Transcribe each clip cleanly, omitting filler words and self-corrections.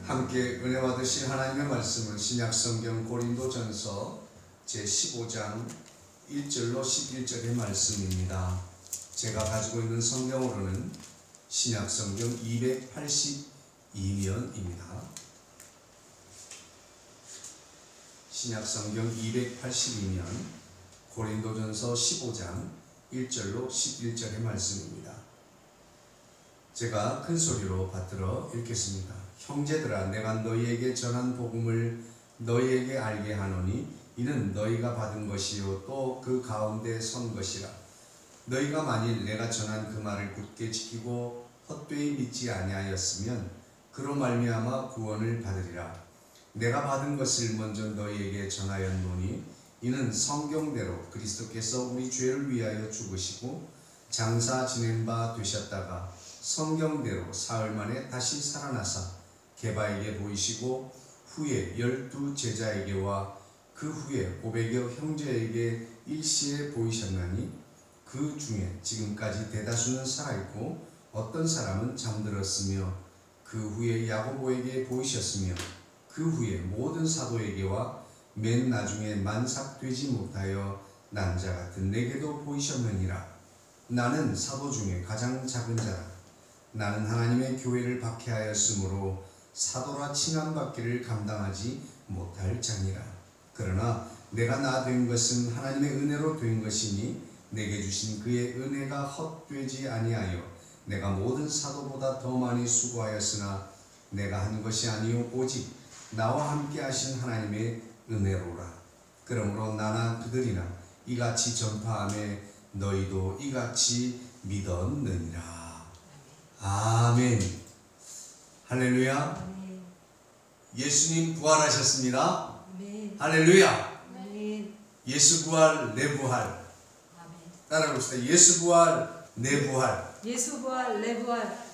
함께 은혜 받으신 하나님의 말씀은 신약성경 고린도전서 제15장 1절로 11절의 말씀입니다. 제가 가지고 있는 성경으로는 신약성경 282면입니다. 신약성경 282면 고린도전서 15장 1절로 11절의 말씀입니다. 제가 큰 소리로 받들어 읽겠습니다. 형제들아, 내가 너희에게 전한 복음을 너희에게 알게 하노니 이는 너희가 받은 것이요 또 그 가운데 선 것이라. 너희가 만일 내가 전한 그 말을 굳게 지키고 헛되이 믿지 아니하였으면 그로 말미암아 구원을 받으리라. 내가 받은 것을 먼저 너희에게 전하였노니 이는 성경대로 그리스도께서 우리 죄를 위하여 죽으시고 장사 지낸 바 되셨다가 성경대로 사흘 만에 다시 살아나사 게바에게 보이시고 후에 12 제자에게와 그 후에 500여 형제에게 일시에 보이셨나니 그 중에 지금까지 대다수는 살아있고 어떤 사람은 잠들었으며 그 후에 야고보에게 보이셨으며 그 후에 모든 사도에게와 맨 나중에 만삭되지 못하여 난 자 같은 내게도 보이셨느니라. 나는 사도 중에 가장 작은 자라. 나는 하나님의 교회를 박해하였으므로 사도라 칭함받기를 감당하지 못할 자니라. 그러나 내가 나 된 것은 하나님의 은혜로 된 것이니 내게 주신 그의 은혜가 헛되지 아니하여 내가 모든 사도보다 더 많이 수고하였으나 내가 한 것이 아니요 오직 나와 함께 하신 하나님의 은혜로라. 그러므로 나나 그들이나 이같이 전파하며 너희도 이같이 믿었느니라. 아멘. 할렐루야. 예수님 부활하셨습니다. 할렐루야. 예수 부활 내 부활. 따라 봅시다. 예수 부활 내 부활. 예수 부활 내 부활.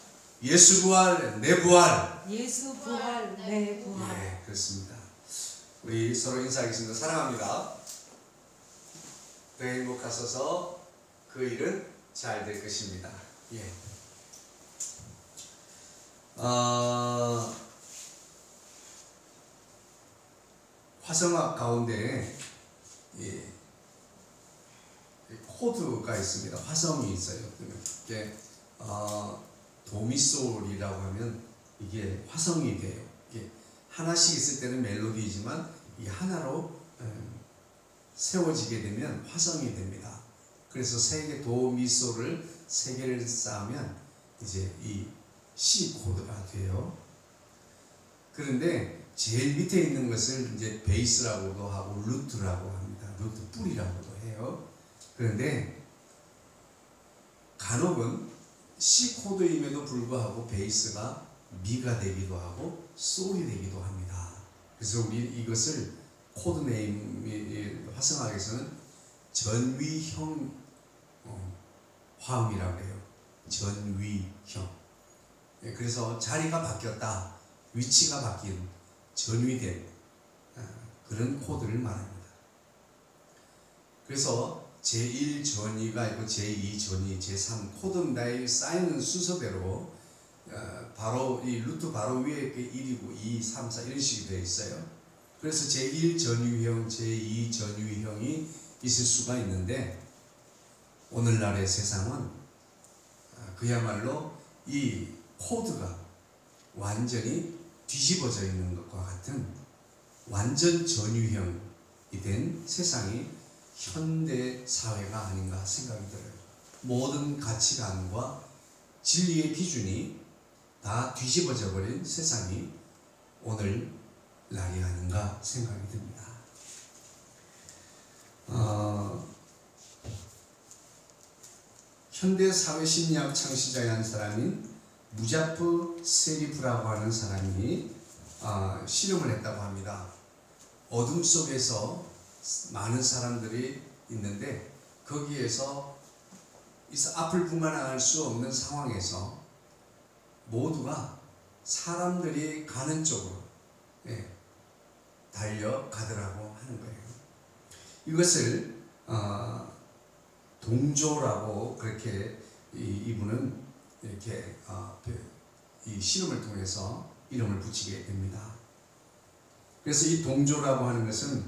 예수 부활 내 부활. 예수 부활 내 부활. 네, 그렇습니다. 우리 서로 인사하겠습니다. 사랑합니다. 더 행복하소서. 그 일은 잘 될 것입니다. 예. 화성학 가운데 예, 코드가 있습니다. 화성이 있어요. 이게 도미솔이라고 하면 이게 화성이 돼요. 이게 하나씩 있을 때는 멜로디이지만 이 하나로 세워지게 되면 화성이 됩니다. 그래서 세 개 도미솔을 세 개를 쌓으면 이제 이 C 코드가 돼요. 그런데 제일 밑에 있는 것을 이제 베이스라고도 하고 루트라고 합니다. 루트 뿌리라고도 해요. 그런데 간혹은 C 코드임에도 불구하고 베이스가 미가 되기도 하고 솔이 되기도 합니다. 그래서 우리 이것을 코드 네임 화성학에서는 전위형 화음이라고 해요. 전위형. 그래서 자리가 바뀌었다, 위치가 바뀐, 전위된 그런 코드를 말합니다. 그래서 제1전위가 있고 제2전위, 제3 코드입니다. 쌓이는 순서대로 바로 이 루트 바로 위에 1이고 2, 3, 4 이런 식이 되어 있어요. 그래서 제1전위형, 제2전위형이 있을 수가 있는데 오늘날의 세상은 그야말로 이 코드가 완전히 뒤집어져 있는 것과 같은 완전 전위형이 된 세상이 현대 사회가 아닌가 생각이 들어요. 모든 가치관과 진리의 기준이 다 뒤집어져 버린 세상이 오늘 날이 아닌가 생각이 듭니다. 현대 사회 심리학 창시자의 한 사람인 무자프 세리프라고 하는 사람이 실험을 했다고 합니다. 어둠 속에서 많은 사람들이 있는데 거기에서 앞을 분간할 수 없는 상황에서 모두가 사람들이 가는 쪽으로 달려가더라고 하는 거예요. 이것을 동조라고 그렇게 이분은 이렇게 이 실험을 통해서 이름을 붙이게 됩니다. 그래서 이 동조라고 하는 것은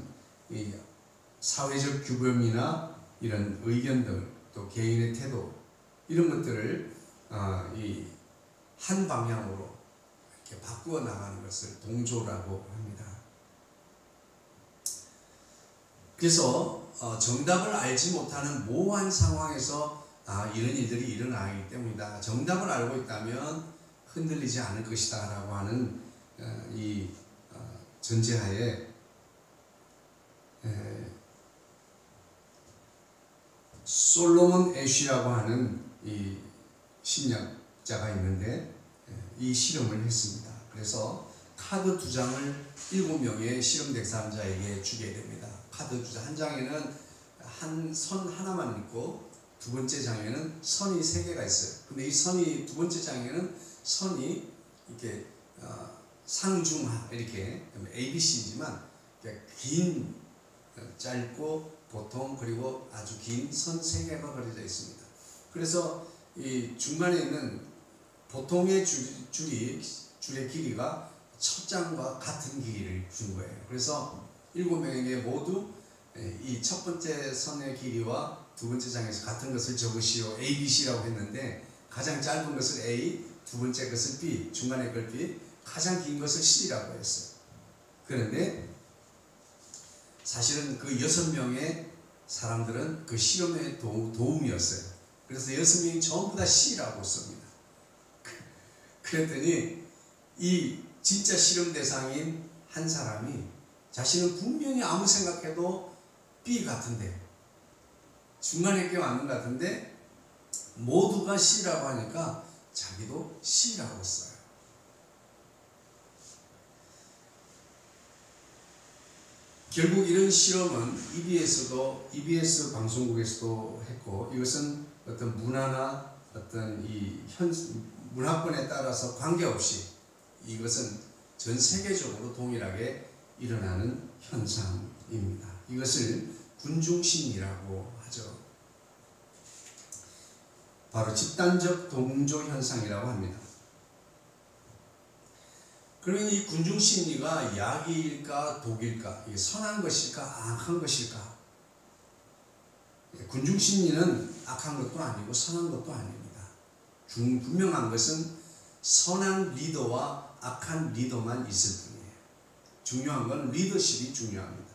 이 사회적 규범이나 이런 의견들, 또 개인의 태도, 이런 것들을 이 한 방향으로 이렇게 바꾸어 나가는 것을 동조라고 합니다. 그래서 정답을 알지 못하는 모호한 상황에서 이런 일들이 일어나기 때문이다. 정답을 알고 있다면 흔들리지 않을 것이다 라고 하는 이 전제하에 솔로몬 애쉬라고 하는 이 심리학자가 있는데 이 실험을 했습니다. 그래서 카드 2장을 7명의 실험 대상자에게 주게 됩니다. 카드 2장 한 장에는 한 선 하나만 있고 두 번째 장에는 선이 3개가 있어요. 근데 이 선이 두 번째 장에는 선이 이렇게 상중하 이렇게 ABC이지만 긴, 짧고 보통 그리고 아주 긴 선 3개가 그려져 있습니다. 그래서 이 중간에 있는 보통의 줄의 길이가 첫 장과 같은 길이를 준 거예요. 그래서 7명에게 모두 이 첫 번째 선의 길이와 두 번째 장에서 같은 것을 적으시오. ABC라고 했는데 가장 짧은 것을 A, 두 번째 것을 B, 중간에 걸 B, 가장 긴 것을 C라고 했어요. 그런데 사실은 그 6명의 사람들은 그 실험의 도움이었어요. 그래서 6명이 전부 다 C라고 씁니다. 그랬더니 이 진짜 실험 대상인 한 사람이 자신은 분명히 아무 생각해도 B 같은데 중간에 껴안는 것 같은데 모두가 C라고 하니까 자기도 C라고 써요. 결국 이런 실험은 EBS 방송국에서도 했고, 이것은 어떤 문화나 어떤 이 문화권에 따라서 관계없이 이것은 전 세계적으로 동일하게 일어나는 현상입니다. 이것을 군중심리라고 하죠. 바로 집단적 동조 현상이라고 합니다. 그러면 이 군중심리가 약일까 독일까, 이게 선한 것일까 악한 것일까? 군중심리는 악한 것도 아니고 선한 것도 아닙니다. 분명한 것은 선한 리더와 악한 리더만 있을 뿐이에요. 중요한 건 리더십이 중요합니다.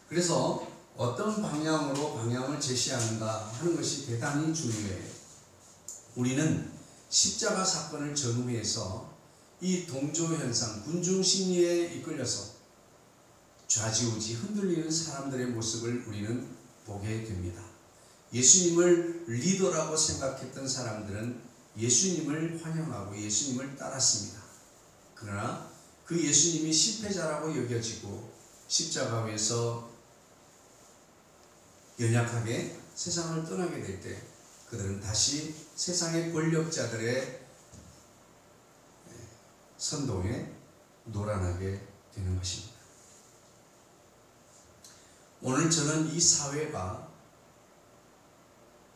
그래서 어떤 방향으로 방향을 제시하는가 하는 것이 대단히 중요해요. 우리는 십자가 사건을 전후해서 이 동조현상, 군중심리에 이끌려서 좌지우지 흔들리는 사람들의 모습을 우리는 보게 됩니다. 예수님을 리더라고 생각했던 사람들은 예수님을 환영하고 예수님을 따랐습니다. 그러나 그 예수님이 실패자라고 여겨지고 십자가 위에서 연약하게 세상을 떠나게 될 때 그들은 다시 세상의 권력자들의 선동에 노란하게 되는 것입니다. 오늘 저는 이 사회가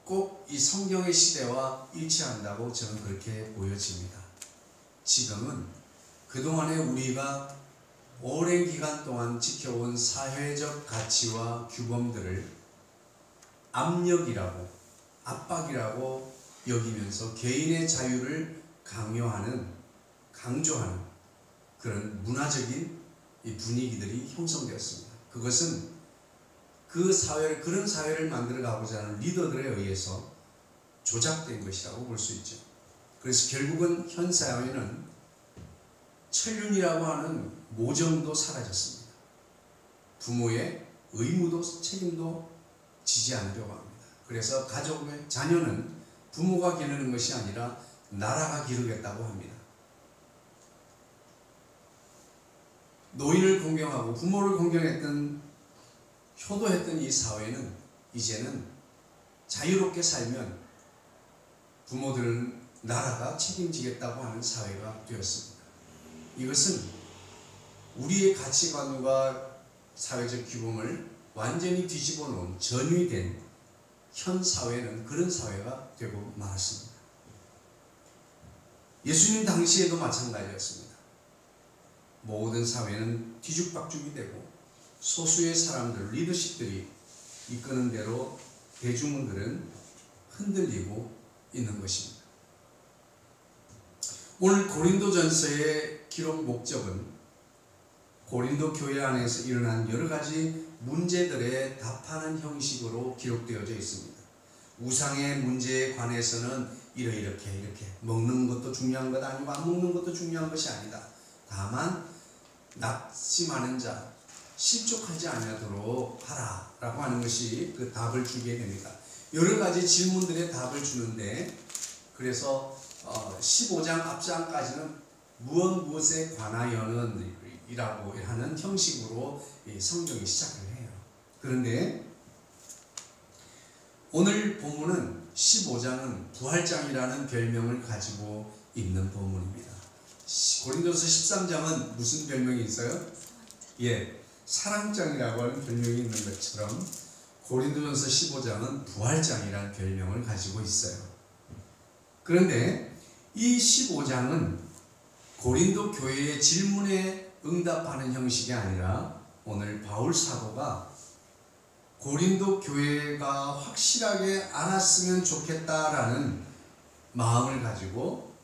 꼭 이 성경의 시대와 일치한다고 저는 그렇게 보여집니다. 지금은 그동안에 우리가 오랜 기간 동안 지켜온 사회적 가치와 규범들을 압력이라고, 압박이라고 여기면서 개인의 자유를 강조하는 그런 문화적인 이 분위기들이 형성되었습니다. 그것은 그런 사회를 만들어가고자 하는 리더들에 의해서 조작된 것이라고 볼 수 있죠. 그래서 결국은 현 사회는 천륜이라고 하는 모정도 사라졌습니다. 부모의 의무도 책임도 지지 않으려고 합니다. 그래서 가족의 자녀는 부모가 기르는 것이 아니라 나라가 기르겠다고 합니다. 노인을 공경하고 부모를 공경했던, 효도했던 이 사회는 이제는 자유롭게 살면 부모들은 나라가 책임지겠다고 하는 사회가 되었습니다. 이것은 우리의 가치관과 사회적 규범을 완전히 뒤집어 놓은 전위된 현 사회는 그런 사회가 되고 말았습니다. 예수님 당시에도 마찬가지였습니다. 모든 사회는 뒤죽박죽이 되고 소수의 사람들, 리더십들이 이끄는 대로 대중들은 흔들리고 있는 것입니다. 오늘 고린도전서의 기록 목적은 고린도 교회 안에서 일어난 여러 가지 문제들에 답하는 형식으로 기록되어져 있습니다. 우상의 문제에 관해서는 이렇게 먹는 것도 중요한 것 아니고 안 먹는 것도 중요한 것이 아니다. 다만 낙심하는 자, 실족하지 않도록 하라 라고 하는 것이 그 답을 주게 됩니다. 여러 가지 질문들의 답을 주는데, 그래서 15장 앞장까지는 무엇에 관하여는 이라고 하는 형식으로 성경이 시작을 해요. 그런데 오늘 본문은 15장은 부활장이라는 별명을 가지고 있는 본문입니다. 고린도서 13장은 무슨 별명이 있어요? 사랑장이라고 하는 별명이 있는 것처럼 고린도전서 15장은 부활장이라는 별명을 가지고 있어요. 그런데 이 15장은 고린도 교회의 질문에 응답하는 형식이 아니라 오늘 바울 사도가 고린도 교회가 확실하게 알았으면 좋겠다라는 마음을 가지고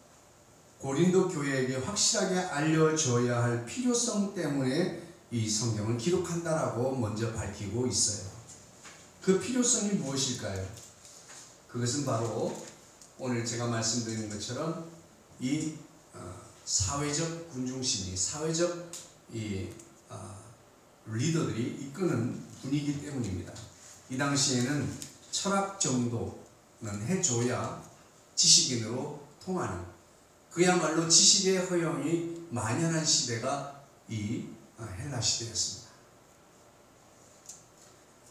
고린도 교회에게 확실하게 알려줘야 할 필요성 때문에 이 성경을 기록한다라고 먼저 밝히고 있어요. 그 필요성이 무엇일까요? 그것은 바로 오늘 제가 말씀드린 것처럼 이 사회적 군중심리, 사회적 리더들이 이끄는 분위기 때문입니다. 이 당시에는 철학 정도는 해줘야 지식인으로 통하는, 그야말로 지식의 허용이 만연한 시대가 이 헬라 시대였습니다.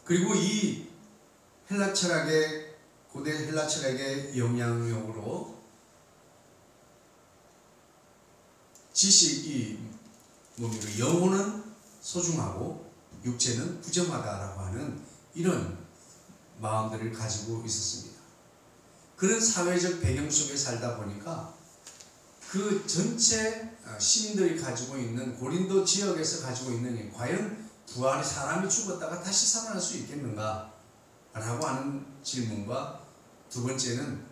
그리고 이 헬라 철학의, 고대 헬라 철학의 영향력으로 지식이 뭡니까? 영혼은 소중하고 육체는 부정하다라고 하는 이런 마음들을 가지고 있었습니다. 그런 사회적 배경 속에 살다 보니까 그 전체 시민들이 가지고 있는, 고린도 지역에서 가지고 있는, 과연 부활이, 사람이 죽었다가 다시 살아날 수 있겠는가 라고 하는 질문과, 두 번째는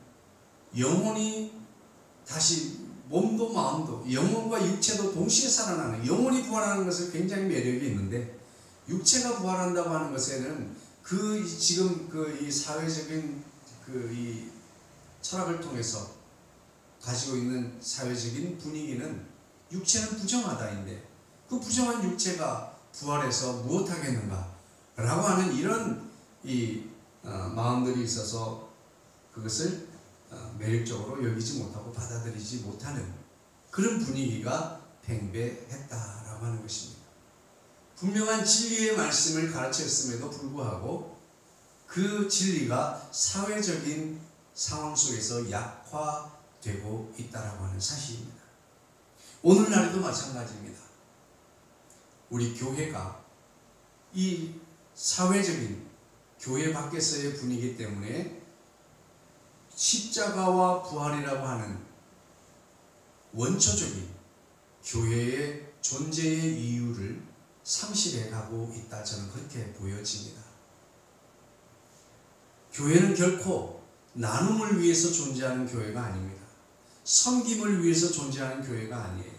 영혼이 다시, 몸도 마음도, 영혼과 육체도 동시에 살아나는, 영혼이 부활하는 것은 굉장히 매력이 있는데 육체가 부활한다고 하는 것에는 지금 이 사회적인 이 철학을 통해서 가지고 있는 사회적인 분위기는 육체는 부정하다인데 그 부정한 육체가 부활해서 무엇하겠는가 라고 하는 이런 마음들이 있어서 그것을 매력적으로 여기지 못하고 받아들이지 못하는 그런 분위기가 팽배했다라고 하는 것입니다. 분명한 진리의 말씀을 가르쳤음에도 불구하고 그 진리가 사회적인 상황 속에서 약화되고 있다라고 하는 사실입니다. 오늘날에도 마찬가지입니다. 우리 교회가 이 사회적인 교회 밖에서의 분위기 때문에 십자가와 부활이라고 하는 원초적인 교회의 존재의 이유를 상실해 가고 있다, 저는 그렇게 보여집니다. 교회는 결코 나눔을 위해서 존재하는 교회가 아닙니다. 섬김을 위해서 존재하는 교회가 아니에요.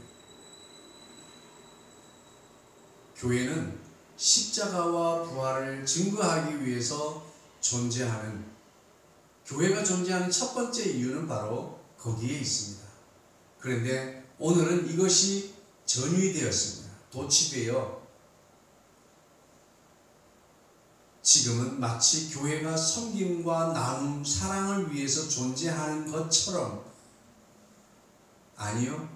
교회는 십자가와 부활을 증거하기 위해서 존재하는, 교회가 존재하는 첫 번째 이유는 바로 거기에 있습니다. 그런데 오늘은 이것이 전위되었습니다. 도취되어 지금은 마치 교회가 섬김과 나눔, 사랑을 위해서 존재하는 것처럼, 아니요,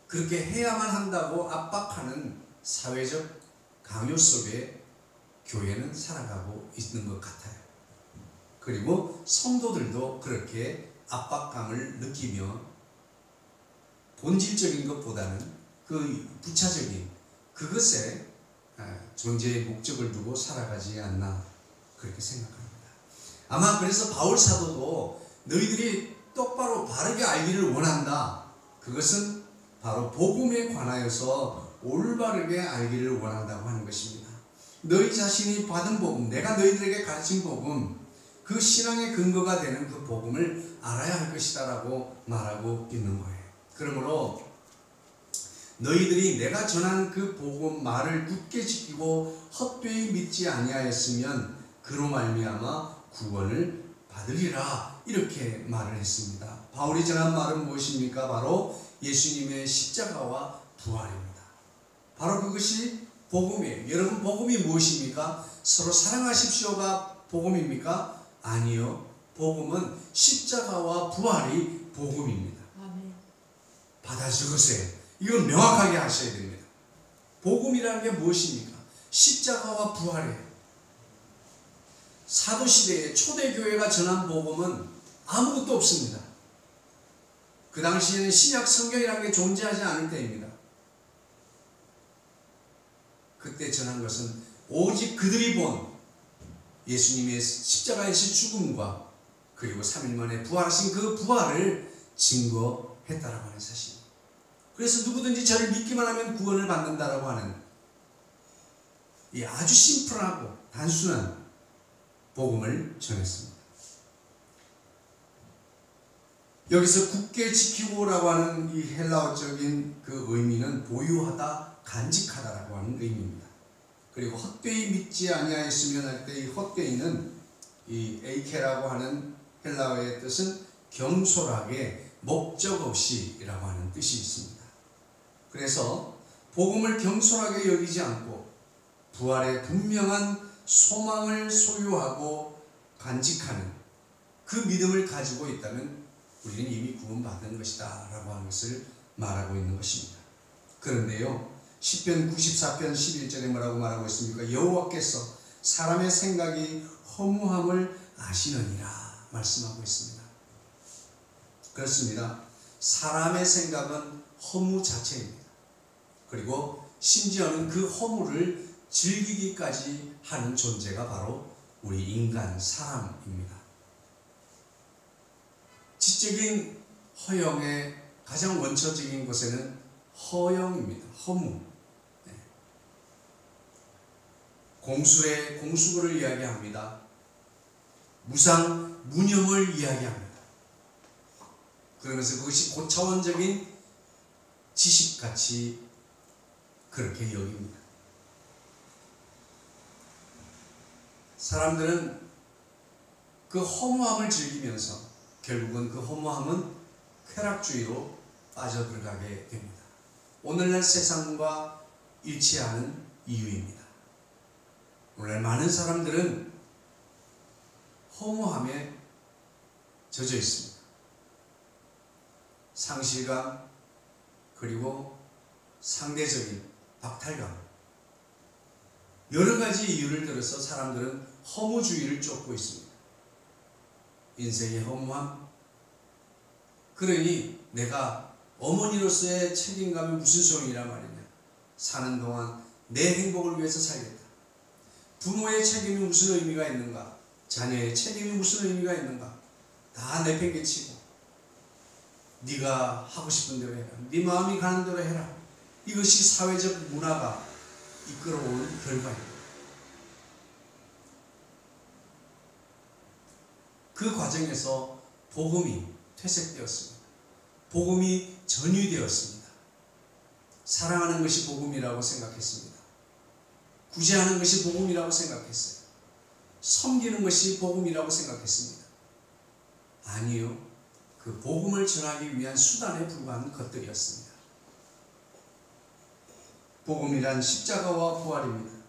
그렇게 해야만 한다고 압박하는 사회적 강요 속에 교회는 살아가고 있는 것 같아요. 그리고 성도들도 그렇게 압박감을 느끼며 본질적인 것보다는 그 부차적인 그것에 존재의 목적을 두고 살아가지 않나, 그렇게 생각합니다. 아마 그래서 바울 사도도 너희들이 똑바로 바르게 알기를 원한다, 그것은 바로 복음에 관하여서 올바르게 알기를 원한다고 하는 것입니다. 너희 자신이 받은 복음, 내가 너희들에게 가르친 복음, 그 신앙의 근거가 되는 그 복음을 알아야 할 것이다 라고 말하고 있는 거예요. 그러므로 너희들이 내가 전한 그 복음 말을 굳게 지키고 헛되이 믿지 아니하였으면 그로 말미암아 구원을 받으리라, 이렇게 말을 했습니다. 바울이 전한 말은 무엇입니까? 바로 예수님의 십자가와 부활입니다. 바로 그것이 복음이에요. 여러분, 복음이 무엇입니까? 서로 사랑하십시오가 복음입니까? 아니요. 복음은 십자가와 부활이 복음입니다. 아멘. 받아 적으세요. 이건 명확하게 하셔야 됩니다. 복음이라는 게 무엇입니까? 십자가와 부활이에요. 사도시대에 초대교회가 전한 복음은 아무것도 없습니다. 그 당시에는 신약 성경이라는 게 존재하지 않을 때입니다. 그때 전한 것은 오직 그들이 본 예수님의 십자가에서 죽음과 그리고 3일 만에 부활하신 그 부활을 증거했다라고 하는 사실입니다. 그래서 누구든지 저를 믿기만 하면 구원을 받는다라고 하는 이 아주 심플하고 단순한 복음을 전했습니다. 여기서 굳게 지키고라고 하는 이 헬라어적인 그 의미는 보유하다, 간직하다라고 하는 의미입니다. 그리고 헛되이 믿지 아니하였으면 할 때 이 헛되이는 이 에이케라고 하는 헬라어의 뜻은 경솔하게 목적 없이라고 하는 뜻이 있습니다. 그래서 복음을 경솔하게 여기지 않고 부활의 분명한 소망을 소유하고 간직하는 그 믿음을 가지고 있다면 우리는 이미 구원받은 것이다 라고 하는 것을 말하고 있는 것입니다. 그런데요, 시편 94편 11절에 뭐라고 말하고 있습니까? 여호와께서 사람의 생각이 허무함을 아시느니라 말씀하고 있습니다. 그렇습니다. 사람의 생각은 허무 자체입니다. 그리고 심지어는 그 허무를 즐기기까지 하는 존재가 바로 우리 인간, 사람입니다. 지적인 허영의 가장 원초적인 곳에는 허영입니다. 허무. 공술의 공수구를 이야기합니다. 무상, 무념을 이야기합니다. 그러면서 그것이 고차원적인 지식같이 그렇게 여깁니다. 사람들은 그 허무함을 즐기면서 결국은 그 허무함은 쾌락주의로 빠져들어가게 됩니다. 오늘날 세상과 일치하는 이유입니다. 오늘날 많은 사람들은 허무함에 젖어 있습니다. 상실감, 그리고 상대적인 박탈감, 여러 가지 이유를 들어서 사람들은 허무주의를 쫓고 있습니다. 인생의 허무함, 그러니 내가 어머니로서의 책임감이 무슨 소용이란 말이냐, 사는 동안 내 행복을 위해서 살겠다. 부모의 책임이 무슨 의미가 있는가, 자녀의 책임이 무슨 의미가 있는가, 다 내팽개치고 네가 하고 싶은 대로 해라, 네 마음이 가는 대로 해라. 이것이 사회적 문화가 이끌어온 결과입니다. 그 과정에서 복음이 퇴색되었습니다. 복음이 전유되었습니다. 사랑하는 것이 복음이라고 생각했습니다. 구제하는 것이 복음이라고 생각했어요. 섬기는 것이 복음이라고 생각했습니다. 아니요. 그 복음을 전하기 위한 수단에 불과한 것들이었습니다. 복음이란 십자가와 부활입니다.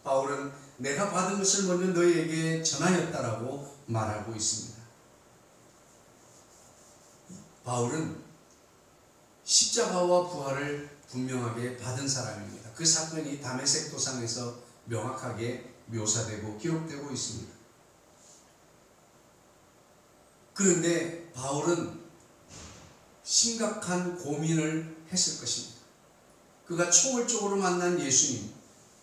바울은 내가 받은 것을 먼저 너희에게 전하였다라고 말하고 있습니다. 바울은 십자가와 부활을 분명하게 받은 사람입니다. 그 사건이 다메섹 도상에서 명확하게 묘사되고 기록되고 있습니다. 그런데 바울은 심각한 고민을 했을 것입니다. 그가 초월적으로 만난 예수님,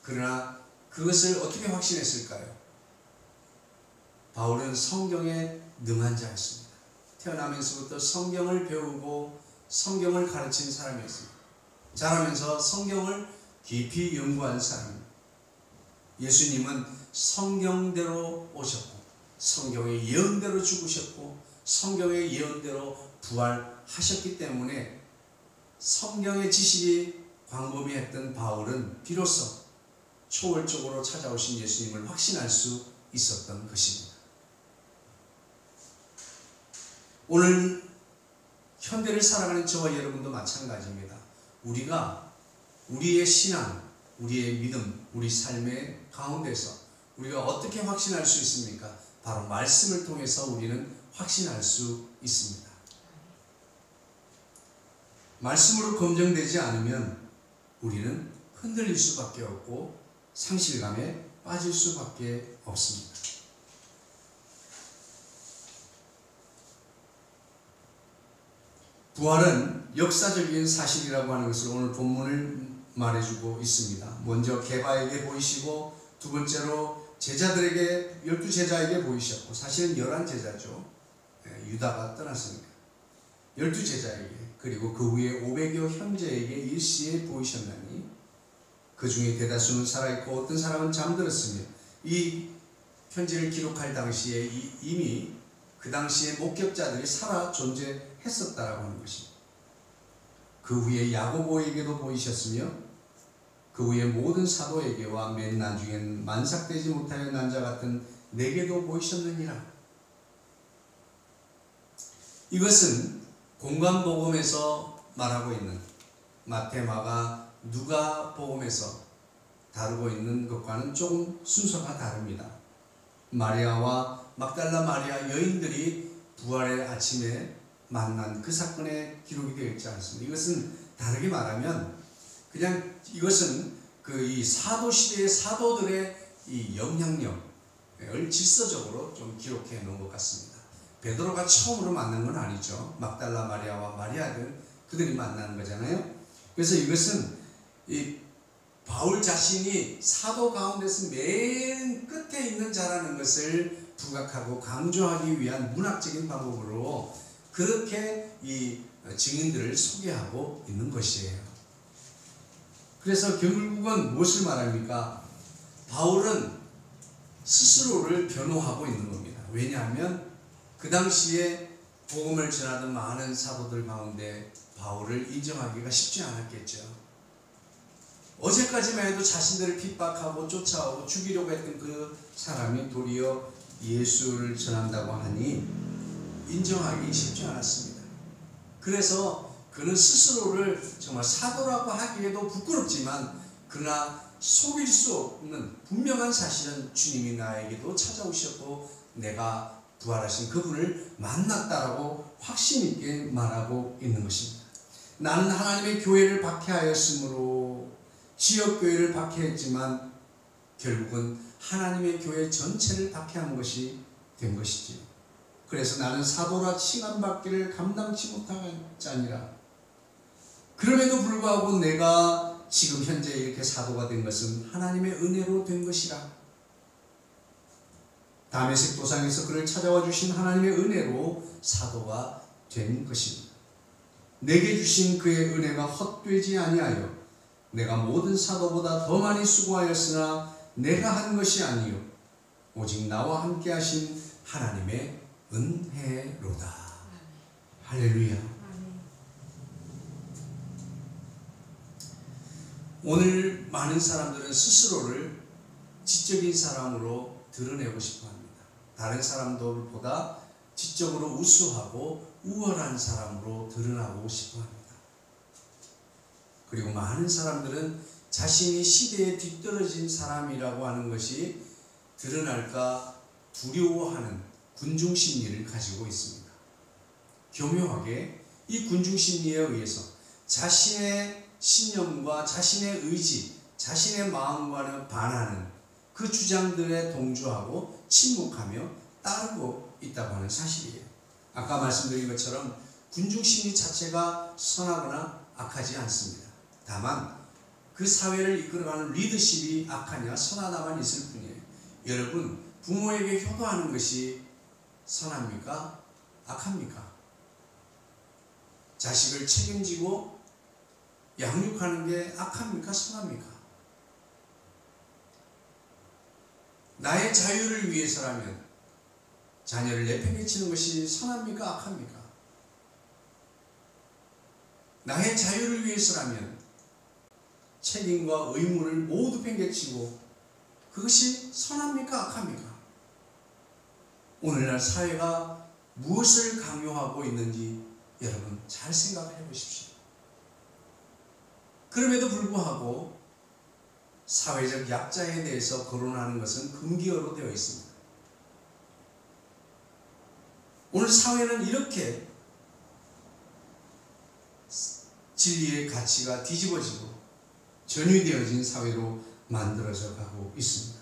그러나 그것을 어떻게 확신했을까요? 바울은 성경에 능한 자였습니다. 태어나면서부터 성경을 배우고 성경을 가르친 사람이었습니다. 자라면서 성경을 깊이 연구한 사람입니다. 예수님은 성경대로 오셨고 성경의 예언대로 죽으셨고 성경의 예언대로 부활하셨기 때문에 성경의 지식이 광범위했던 바울은 비로소 초월적으로 찾아오신 예수님을 확신할 수 있었던 것입니다. 오늘 현대를 살아가는 저와 여러분도 마찬가지입니다. 우리가 우리의 신앙, 우리의 믿음, 우리 삶의 가운데서 우리가 어떻게 확신할 수 있습니까? 바로 말씀을 통해서 우리는 확신할 수 있습니다. 말씀으로 검증되지 않으면 우리는 흔들릴 수밖에 없고 상실감에 빠질 수밖에 없습니다. 부활은 역사적인 사실이라고 하는 것을 오늘 본문을 말해주고 있습니다. 먼저 게바에게 보이시고 두 번째로 제자들에게 12제자에게 보이셨고 사실은 11제자죠. 유다가 떠났으니까 12제자에게 그리고 그 후에 500여 형제에게 일시에 보이셨나니 그 중에 대다수는 살아있고 어떤 사람은 잠들었으며 이 편지를 기록할 당시에 이미 그 당시에 목격자들이 살아 존재했었다라고 하는 것입니다. 그 후에 야고보에게도 보이셨으며 그 후에 모든 사도에게와 맨 나중엔 만삭되지 못하여 난 자 같은 내게도 보이셨느니라. 이것은 공관복음에서 말하고 있는 마태, 마가, 누가 복음에서 다루고 있는 것과는 조금 순서가 다릅니다. 마리아와 막달라 마리아 여인들이 부활의 아침에 만난 그 사건에 기록이 되어 있지 않습니다. 이것은 다르게 말하면 그냥 이것은 이 사도 시대의 사도들의 이 영향력을 질서적으로 좀 기록해 놓은 것 같습니다. 베드로가 처음으로 만난 건 아니죠. 막달라 마리아와 마리아들 그들이 만나는 거잖아요. 그래서 이것은 이 바울 자신이 사도 가운데서 맨 끝에 있는 자라는 것을 부각하고 강조하기 위한 문학적인 방법으로 그렇게 이 증인들을 소개하고 있는 것이에요. 그래서 결국은 무엇을 말합니까? 바울은 스스로를 변호하고 있는 겁니다. 왜냐하면 그 당시에 복음을 전하던 많은 사도들 가운데 바울을 인정하기가 쉽지 않았겠죠. 어제까지만 해도 자신들을 핍박하고 쫓아오고 죽이려고 했던 그 사람이 도리어 예수를 전한다고 하니 인정하기 쉽지 않았습니다. 그래서 그는 스스로를 정말 사도라고 하기에도 부끄럽지만 그러나 속일 수 없는 분명한 사실은 주님이 나에게도 찾아오셨고 내가 부활하신 그분을 만났다라고 확신 있게 말하고 있는 것입니다. 나는 하나님의 교회를 박해하였으므로 지역교회를 박해했지만 결국은 하나님의 교회 전체를 박해한 것이 된 것이지요. 그래서 나는 사도라 칭함받기를 감당치 못하자니라. 그럼에도 불구하고 내가 지금 현재 이렇게 사도가 된 것은 하나님의 은혜로 된 것이라. 다메섹 도상에서 그를 찾아와 주신 하나님의 은혜로 사도가 된 것입니다. 내게 주신 그의 은혜가 헛되지 아니하여 내가 모든 사도보다 더 많이 수고하였으나 내가 한 것이 아니요 오직 나와 함께 하신 하나님의 은혜로다. 할렐루야. 오늘 많은 사람들은 스스로를 지적인 사람으로 드러내고 싶어 합니다. 다른 사람들보다 지적으로 우수하고 우월한 사람으로 드러나고 싶어 합니다. 그리고 많은 사람들은 자신이 시대에 뒤떨어진 사람이라고 하는 것이 드러날까 두려워하는 군중심리를 가지고 있습니다. 교묘하게 이 군중심리에 의해서 자신의 신념과 자신의 의지, 자신의 마음과는 반하는 그 주장들에 동조하고 침묵하며 따르고 있다고 하는 사실이에요. 아까 말씀드린 것처럼 군중심리 자체가 선하거나 악하지 않습니다. 다만 그 사회를 이끌어가는 리더십이 악하냐 선하다만 있을 뿐이에요. 여러분, 부모에게 효도하는 것이 선합니까? 악합니까? 자식을 책임지고 양육하는 게 악합니까? 선합니까? 나의 자유를 위해서라면 자녀를 내팽개치는 것이 선합니까? 악합니까? 나의 자유를 위해서라면 책임과 의무를 모두 팽개치고 그것이 선합니까? 악합니까? 오늘날 사회가 무엇을 강요하고 있는지 여러분 잘 생각해 보십시오. 그럼에도 불구하고 사회적 약자에 대해서 거론하는 것은 금기어로 되어 있습니다. 오늘 사회는 이렇게 진리의 가치가 뒤집어지고 전유되어진 사회로 만들어져 가고 있습니다.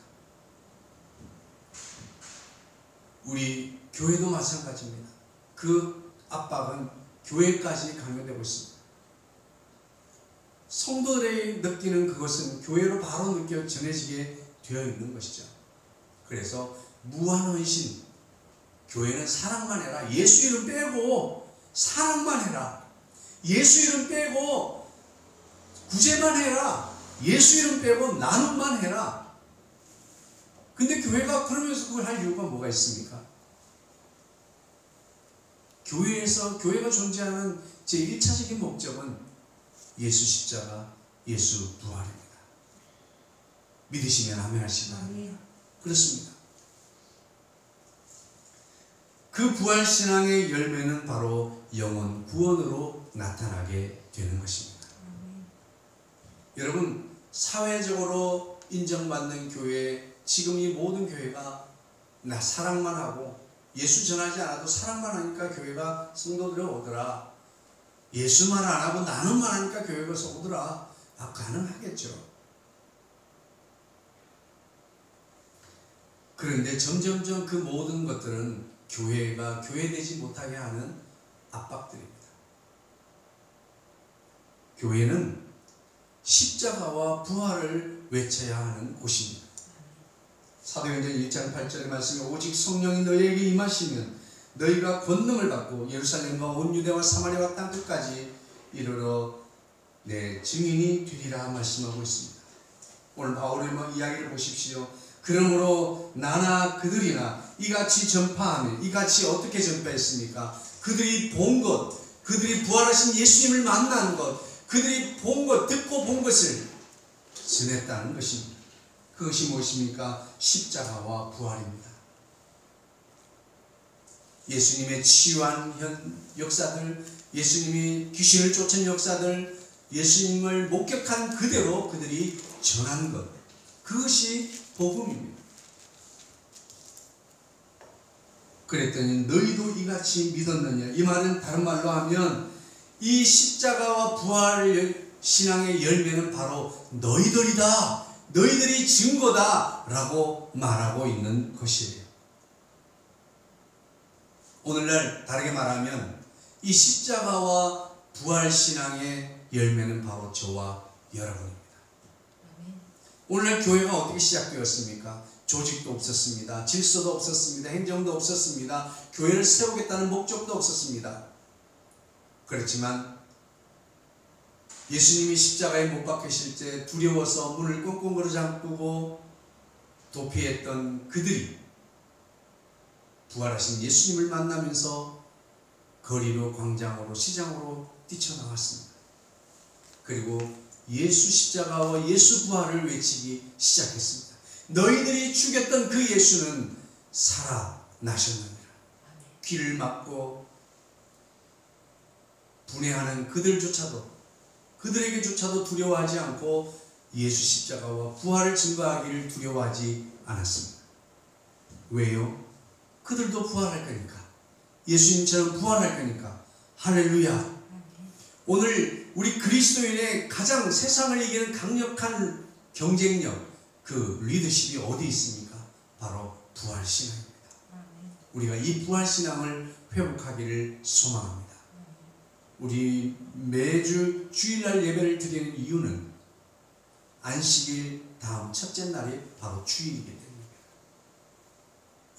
우리 교회도 마찬가지입니다. 그 압박은 교회까지 강요되고 있습니다. 성도들이 느끼는 그것은 교회로 바로 느껴 전해지게 되어 있는 것이죠. 그래서 무한헌신, 교회는 사랑만 해라. 예수 이름 빼고 사랑만 해라. 예수 이름 빼고 구제만 해라. 예수 이름 빼고 나눔만 해라. 근데 교회가 그러면서 그걸 할 이유가 뭐가 있습니까? 교회가 존재하는 제1차적인 목적은 예수 십자가, 예수 부활입니다. 믿으시면 아멘 하시기 바랍니다. 그렇습니다. 그 부활신앙의 열매는 바로 영혼 구원으로 나타나게 되는 것입니다. 여러분, 사회적으로 인정받는 교회, 지금 이 모든 교회가 나 사랑만 하고 예수 전하지 않아도 사랑만 하니까 교회가 성도들이 오더라. 예수만 안 하고 나눔만 하니까 교회가 오더라. 가능하겠죠. 그런데 점점점 그 모든 것들은 교회가 교회되지 못하게 하는 압박들입니다. 교회는 십자가와 부활을 외쳐야 하는 곳입니다. 사도행전 1장 8절의 말씀에 오직 성령이 너희에게 임하시면 너희가 권능을 받고 예루살렘과 온 유대와 사마리아와 땅끝까지 이르러 내 증인이 되리라 말씀하고 있습니다. 오늘 바울의 이야기를 보십시오. 그러므로 나나 그들이나 이같이 전파하면, 이같이 어떻게 전파했습니까? 그들이 본 것, 그들이 부활하신 예수님을 만난 것, 그들이 본 것, 듣고 본 것을 전했다는 것입니다. 그것이 무엇입니까? 십자가와 부활입니다. 예수님의 치유한 역사들, 예수님이 귀신을 쫓은 역사들, 예수님을 목격한 그대로 그들이 전한 것, 그것이 복음입니다. 그랬더니 너희도 이같이 믿었느냐. 이 말은 다른 말로 하면 이 십자가와 부활 신앙의 열매는 바로 너희들이다. 너희들이 증거다 라고 말하고 있는 것이에요. 오늘날 다르게 말하면 이 십자가와 부활 신앙의 열매는 바로 저와 여러분입니다. 오늘날 교회가 어떻게 시작되었습니까? 조직도 없었습니다. 질서도 없었습니다. 행정도 없었습니다. 교회를 세우겠다는 목적도 없었습니다. 그렇지만 예수님이 십자가에 못 박히실 때 두려워서 문을 꽁꽁 걸어 잠그고 도피했던 그들이 부활하신 예수님을 만나면서 거리로, 광장으로, 시장으로 뛰쳐나왔습니다. 그리고 예수 십자가와 예수 부활을 외치기 시작했습니다. 너희들이 죽였던 그 예수는 살아나셨느니라. 귀를 막고 분해하는 그들에게조차도 두려워하지 않고 예수 십자가와 부활을 증거하기를 두려워하지 않았습니다. 왜요? 그들도 부활할 거니까. 예수님처럼 부활할 거니까. 할렐루야. 오늘 우리 그리스도인의 가장 세상을 이기는 강력한 경쟁력, 그 리더십이 어디 있습니까? 바로 부활신앙입니다. 우리가 이 부활신앙을 회복하기를 소망합니다. 우리 매주 주일날 예배를 드리는 이유는 안식일 다음 첫째 날이 바로 주일이기 때문입니다.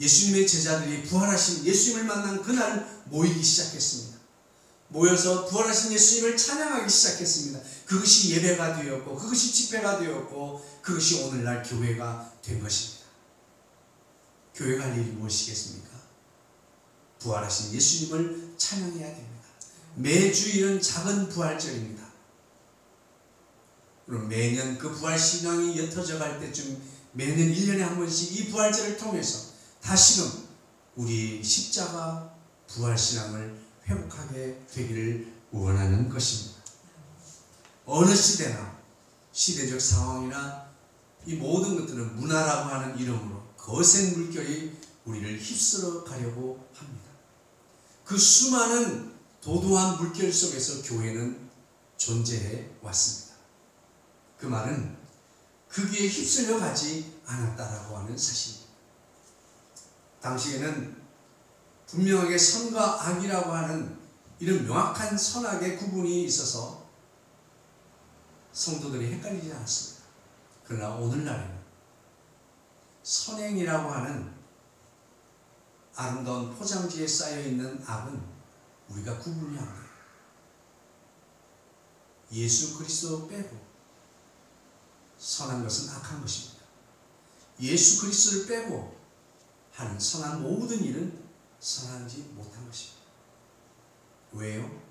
예수님의 제자들이 부활하신 예수님을 만난 그날 모이기 시작했습니다. 모여서 부활하신 예수님을 찬양하기 시작했습니다. 그것이 예배가 되었고 그것이 집회가 되었고 그것이 오늘날 교회가 된 것입니다. 교회가 할 일이 무엇이겠습니까? 부활하신 예수님을 찬양해야 됩니다. 매주일은 작은 부활절입니다. 그럼 매년 그 부활신앙이 옅어져 갈 때쯤 매년 1년에 한 번씩 이 부활절을 통해서 다시금 우리 십자가 부활신앙을 회복하게 되기를 원하는 것입니다. 어느 시대나 시대적 상황이나 이 모든 것들은 문화라고 하는 이름으로 거센 물결이 우리를 휩쓸어 가려고 합니다. 그 수많은 도도한 물결 속에서 교회는 존재해 왔습니다. 그 말은 거기에 휩쓸려 가지 않았다라고 하는 사실입니다. 당시에는 분명하게 선과 악이라고 하는 이런 명확한 선악의 구분이 있어서 성도들이 헷갈리지 않았습니다. 그러나 오늘날에는 선행이라고 하는 아름다운 포장지에 쌓여있는 악은 우리가 구분이 안 돼요. 예수 그리스도 빼고 선한 것은 악한 것입니다. 예수 그리스도를 빼고 하는 선한 모든 일은 선하지 못한 것입니다. 왜요?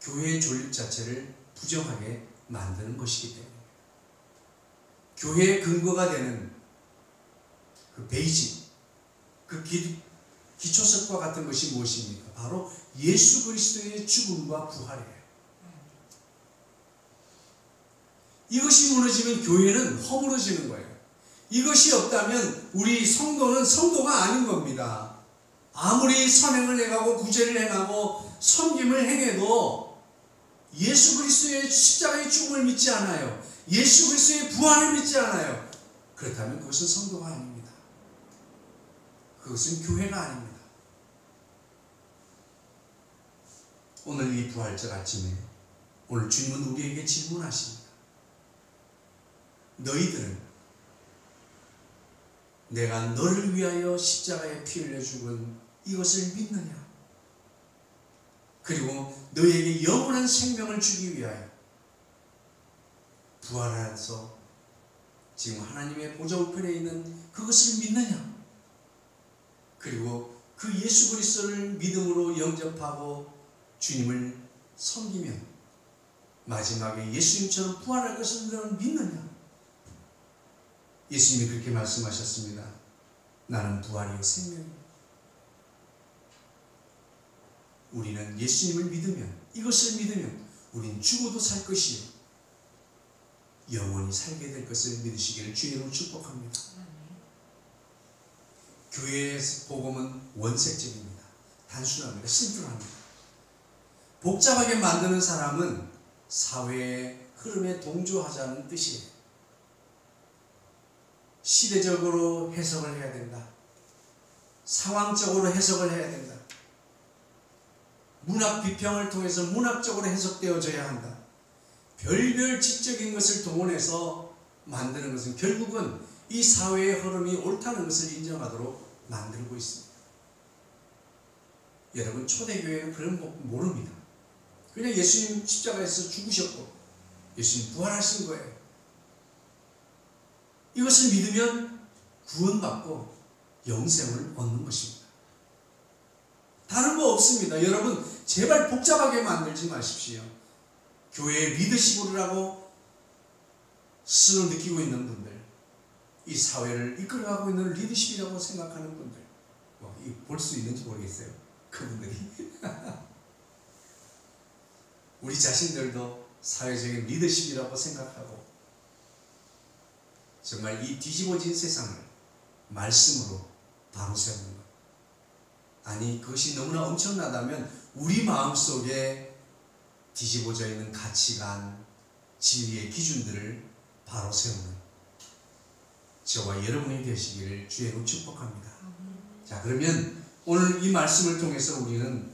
교회의 존립 자체를 부정하게 만드는 것이기 때문입니다. 교회의 근거가 되는 그 베이직, 그 기초석과 같은 것이 무엇입니까? 바로 예수 그리스도의 죽음과 부활이에요. 이것이 무너지면 교회는 허물어지는 거예요. 이것이 없다면 우리 성도는 성도가 아닌 겁니다. 아무리 선행을 행하고 구제를 행하고 섬김을 행해도 예수 그리스도의 십자가의 죽음을 믿지 않아요. 예수 그리스도의 부활을 믿지 않아요. 그렇다면 그것은 성도가 아닙니다. 그것은 교회가 아닙니다. 오늘 이 부활절 아침에 오늘 주님은 우리에게 질문하십니다. 너희들은 내가 너를 위하여 십자가에 피 흘려 죽은 이것을 믿느냐? 그리고 너희에게 영원한 생명을 주기 위하여 부활해서 지금 하나님의 보좌 우편에 있는 그것을 믿느냐? 그리고 그 예수 그리스도를 믿음으로 영접하고 주님을 섬기면 마지막에 예수님처럼 부활할 것을 너는 믿느냐? 예수님이 그렇게 말씀하셨습니다. 나는 부활이요 생명이요. 우리는 예수님을 믿으면, 이것을 믿으면 우린 죽어도 살 것이요 영원히 살게 될 것을 믿으시기를 주님으로 축복합니다. 교회의 복음은 원색적입니다. 단순합니다. 심플합니다. 복잡하게 만드는 사람은 사회의 흐름에 동조하자는 뜻이에요. 시대적으로 해석을 해야 된다. 상황적으로 해석을 해야 된다. 문학 비평을 통해서 문학적으로 해석되어져야 한다. 별별 지적인 것을 동원해서 만드는 것은 결국은 이 사회의 흐름이 옳다는 것을 인정하도록 만들고 있습니다. 여러분, 초대교회는 그런 거 모릅니다. 그냥 예수님 십자가에서 죽으셨고 예수님 부활하신 거예요. 이것을 믿으면 구원받고 영생을 얻는 것입니다. 다른 거 없습니다. 여러분, 제발 복잡하게 만들지 마십시오. 교회의 리더십이라고 스스로 느끼고 있는 분들, 이 사회를 이끌어가고 있는 리더십이라고 생각하는 분들, 볼 수 있는지 모르겠어요. 그분들이 우리 자신들도 사회적인 리더십이라고 생각하고 정말 이 뒤집어진 세상을 말씀으로 바로 세우는 것. 아니, 그것이 너무나 엄청나다면 우리 마음속에 뒤집어져 있는 가치관, 진리의 기준들을 바로 세우는 저와 여러분이 되시기를 주의로 축복합니다. 자, 그러면 오늘 이 말씀을 통해서 우리는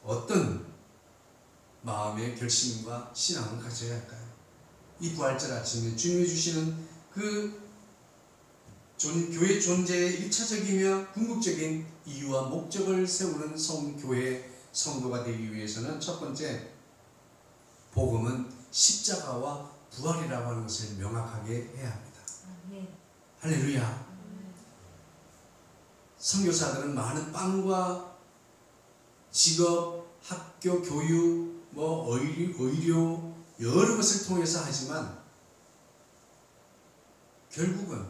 어떤 마음의 결심과 신앙을 가져야 할까요? 이 부활절 아침에 주님이 주시는 그 교회 존재의 1차적이며 궁극적인 이유와 목적을 세우는 성교회 성도가 되기 위해서는 첫 번째, 복음은 십자가와 부활이라고 하는 것을 명확하게 해야 합니다. 아멘. 할렐루야. 선교사들은 많은 빵과 직업, 학교, 교육, 의료 여러 것을 통해서 하지만 결국은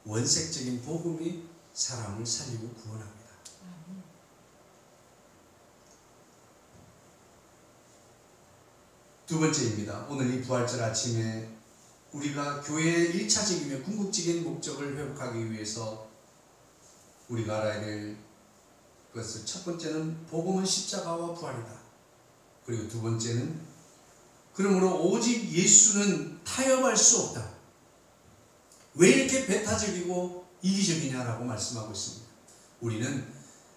원색적인 복음이 사람을 살리고 구원합니다. 아멘. 두 번째입니다. 오늘 이 부활절 아침에 우리가 교회의 1차적이며 궁극적인 목적을 회복하기 위해서 우리가 알아야 될 것은, 첫 번째는 복음은 십자가와 부활이다. 그리고 두 번째는, 그러므로 오직 예수는 타협할 수 없다. 왜 이렇게 배타적이고 이기적이냐라고 말씀하고 있습니다. 우리는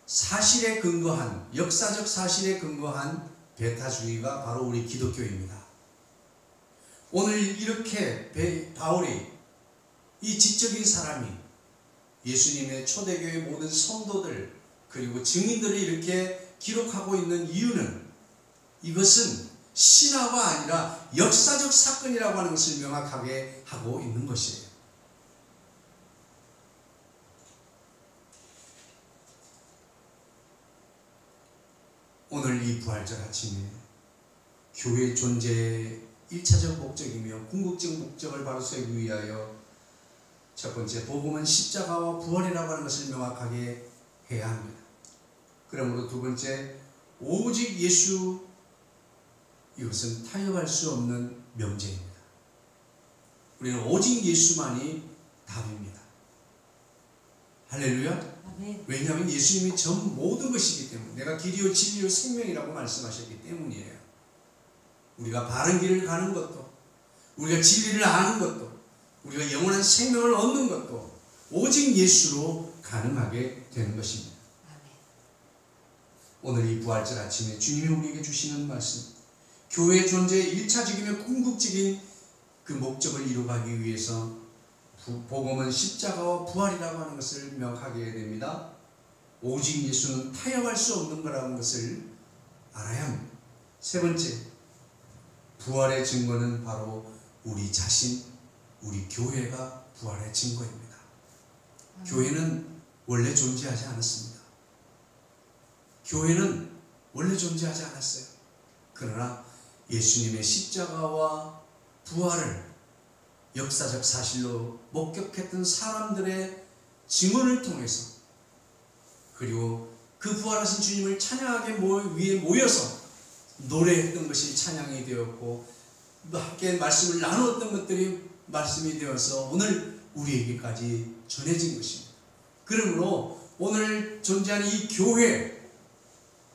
사실에 근거한, 역사적 사실에 근거한 배타주의가 바로 우리 기독교입니다. 오늘 이렇게 바울이, 이 지적인 사람이 예수님의 초대교회 모든 성도들 그리고 증인들을 이렇게 기록하고 있는 이유는, 이것은 신화가 아니라 역사적 사건이라고 하는 것을 명확하게 하고 있는 것이에요. 오늘 이 부활절 아침에 교회의 존재의 1차적 목적이며 궁극적 목적을 바로 세우기 위하여 첫 번째, 복음은 십자가와 부활이라고 하는 것을 명확하게 해야 합니다. 그러므로 두 번째, 오직 예수, 이것은 타협할 수 없는 명제입니다. 우리는 오직 예수만이 답입니다. 할렐루야. 아멘. 왜냐하면 예수님이 전 모든 것이기 때문에, 내가 길이요 진리요 생명이라고 말씀하셨기 때문이에요. 우리가 바른 길을 가는 것도, 우리가 진리를 아는 것도, 우리가 영원한 생명을 얻는 것도 오직 예수로 가능하게 되는 것입니다. 아멘. 오늘 이 부활절 아침에 주님이 우리에게 주시는 말씀, 교회의 존재의 1차적이며 궁극적인 그 목적을 이루어가기 위해서 복음은 십자가와 부활이라고 하는 것을 명확하게 해야 됩니다. 오직 예수는 타협할 수 없는 거라는 것을 알아야 합니다. 세 번째, 부활의 증거는 바로 우리 자신, 우리 교회가 부활의 증거입니다. 교회는 원래 존재하지 않았습니다. 교회는 원래 존재하지 않았어요. 그러나 예수님의 십자가와 부활을 역사적 사실로 목격했던 사람들의 증언을 통해서, 그리고 그 부활하신 주님을 찬양하기 위해 모여서 노래했던 것이 찬양이 되었고, 함께 말씀을 나누었던 것들이 말씀이 되어서 오늘 우리에게까지 전해진 것입니다. 그러므로 오늘 존재하는 이 교회,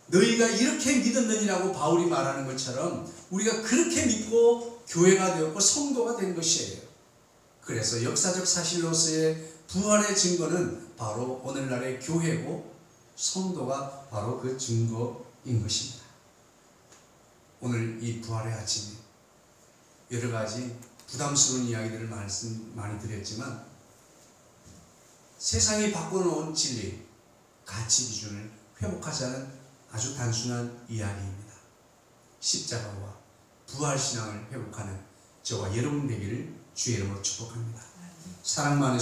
너희가 이렇게 믿었느니라고 바울이 말하는 것처럼 우리가 그렇게 믿고 교회가 되었고 성도가 된 것이에요. 그래서 역사적 사실로서의 부활의 증거는 바로 오늘날의 교회고, 성도가 바로 그 증거인 것입니다. 오늘 이 부활의 아침에 여러 가지 부담스러운 이야기들을 많이 드렸지만, 세상이 바꿔놓은 진리, 가치 기준을 회복하자는 아주 단순한 이야기입니다. 십자가와 부활신앙을 회복하는 저와 여러분 되기를 주의 이름으로 축복합니다. 사랑 많으신